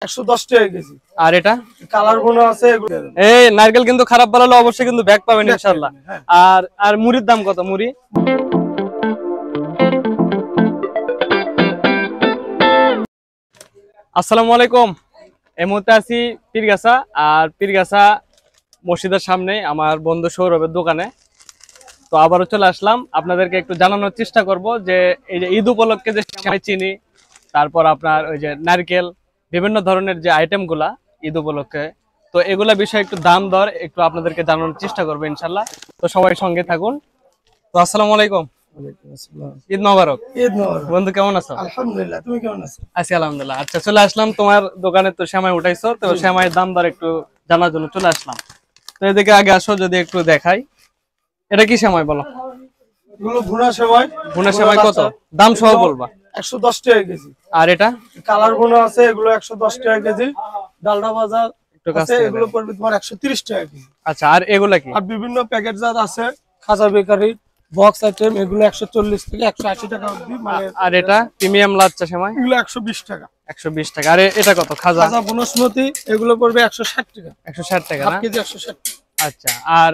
110 টাকা কেজি। আর এটা কালার গুলো আছে। এই নারকেল কিন্তু খারাপ বানালে অবশ্যই কিন্তু ব্যাক পাবেন ইনশাআল্লাহ। আর আর মুড়ির দাম কত? মুড়ি আসসালামু আলাইকুম। এই মুহূর্তে আছি পীরগাছা, আর পীরগাছা মসজিদের সামনে আমার বন্ধু সৌরভের দোকানে। তো আবারও চলে আসলাম, আপনাদেরকে একটু জানানোর চেষ্টা করব যে এই যে ঈদ উপলক্ষে যে সেমাই, চিনি, তারপর আপনার ওই যে নারকেল, বিভিন্ন ধরনের যে আইটেমগুলা ঈদ উপলক্ষে, তো এগুলা বিষয়ে একটু দাম দর একটু আপনাদেরকে জানানোর চেষ্টা করবো ইনশাল্লাহ। তো সবাই সঙ্গে থাকুন। তো আসসালামু আলাইকুম, ঈদ মোবারক। ঈদ মোবারক বন্ধু, কেমন আছো? আলহামদুলিল্লাহ, তুমি কেমন আছো? আছি আলহামদুলিল্লাহ। আচ্ছা, চলে আসলাম তোমার দোকানে, তো সেমাই উঠাইছো, তো সেমাইয়ের দাম দর একটু জানার জন্য চলে আসলাম। তো এদিকে আগে আসো, যদি একটু দেখাই। এটা কি সেমাই বলো? এগুলো ভুনা সেমাই। ভুনা সেমাই কত দাম সহ বলবা? 110 টাকা কেজি। আর এটা কালার গুলো আছে, এগুলো 110 টাকা কেজি। ডালডা ভাজা একটু আছে, এগুলো পড়বে তোমার 130 টাকা কেজি। আচ্ছা, আর এগুলা কি? আর বিভিন্ন প্যাকেট জাত আছে, খাজা বেকারি বক্স আইটেম, এগুলো 140 থেকে 180 টাকা অবধি। মানে আর এটা প্রিমিয়াম লাচ্চা সেমাই, এগুলো 120 টাকা। 120 টাকা। আর এটা কত? খাজা খাজা বনস্মতি, এগুলো পড়বে 160 টাকা। 160 টাকা হাফ না? কেজি 160 টাকা। আচ্ছা, আর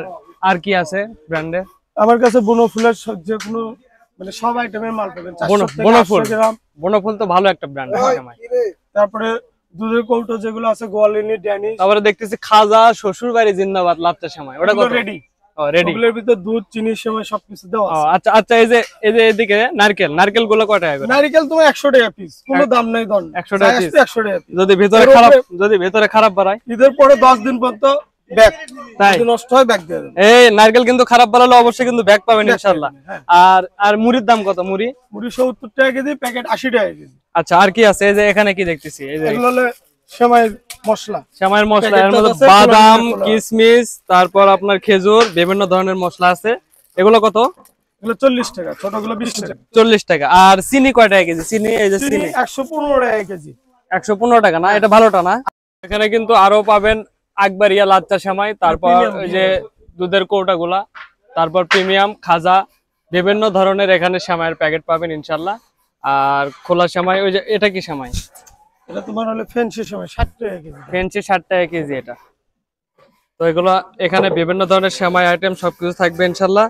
আর কি আছে ব্র্যান্ডে? আমার কাছে বনফুলের যে কোনো মানে সব আইটেমের মাল পাবেন। 400 থেকে বনফুল, 800 গ্রাম। বনফুল তো ভালো একটা ব্র্যান্ড সেমাই। তারপরে দুধের কৌটো যেগুলো আছে, গোয়ালিনি, ড্যানিশ। তারপরে দেখতেছি খাজা শ্বশুর বাড়ি জিন্দাবাদ লাচ্চা সেমাই, ওটা কত? রেডি। ও রেডি। ওগুলোর ভিতর দুধ, চিনি, সেমাই সবকিছু দেওয়া আছে। আচ্ছা আচ্ছা, এই যে এদিকে নারকেল, নারকেল গুলো কয় টাকা করে? নারকেল তোমার 100 টাকা পিস, কোনো দাম নাই। 100 টাকা পিস। 100 টাকা পিস। যদি ভিতরে খারাপ বাড়ায়, ঈদের পরে 10 দিন পর্যন্ত ব্যাগ, তাই যদি নষ্ট হয় ব্যাগ দিয়ে দেব। এই নারকেল কিন্তু খারাপ বানালে অবশ্যই কিন্তু ব্যাক পাবেন ইনশাআল্লাহ। আর আর মুড়ির দাম কত? মুড়ি 70 টাকা কেজি, প্যাকেট 80 টাকা কেজি। আচ্ছা, আর কি আছে? এই যে এখানে কি দেখতেছি, এই যে এগুলো হলো সেমাইয়ের মশলা। সেমাইয়ের মশলা, এর মধ্যে বাদাম, কিশমিশ, তারপর আপনার খেজুর, বিভিন্ন ধরনের মশলা আছে। এগুলো কত? এগুলো 40 টাকা, ছোটগুলো 20 টাকা। 40 টাকা। আর চিনি কয় টাকা কেজি? চিনি এই যে চিনি 115 টাকা কেজি। 115 টাকা না? এটা ভালোটা না? এখানে কিন্তু আরো পাবেন আকবরিয়া লাচ্চা সেমাই, তারপর ওই যে দুধের কৌটা গুলা, তারপর প্রিমিয়াম খাজা, বিভিন্ন ধরনের এখানে সেমাইয়ের প্যাকেট পাবেন ইনশাল্লাহ। আর খোলা সেমাই, ওই যে এটা কি সেমাই? এটা তোমার হলো ফেন্সি সেমাই, 60 টাকা কেজি। ফেন্সি 60 টাকা কেজি এটা। তো এগুলো এখানে বিভিন্ন ধরনের সেমাই আইটেম সবকিছু থাকবে ইনশাল্লাহ।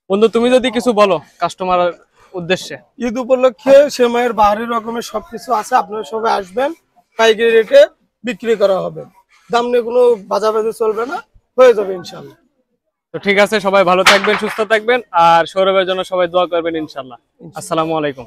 বন্ধু, তুমি যদি কিছু বলো কাস্টমারের উদ্দেশ্যে। ঈদ উপলক্ষে সেমাইয়ের বাহারি রকমের সবকিছু আছে, আপনারা সবাই আসবেন, পাইকারি রেটে বিক্রি করা হবে। দাম নিয়ে কোনো বাজাবাজি চলবে না, হয়ে যাবে ইনশাল্লাহ। তো ঠিক আছে, সবাই ভালো থাকবেন, সুস্থ থাকবেন, আর সৌরভের জন্য সবাই দোয়া করবেন ইনশাল্লাহ। আসসালামু আলাইকুম।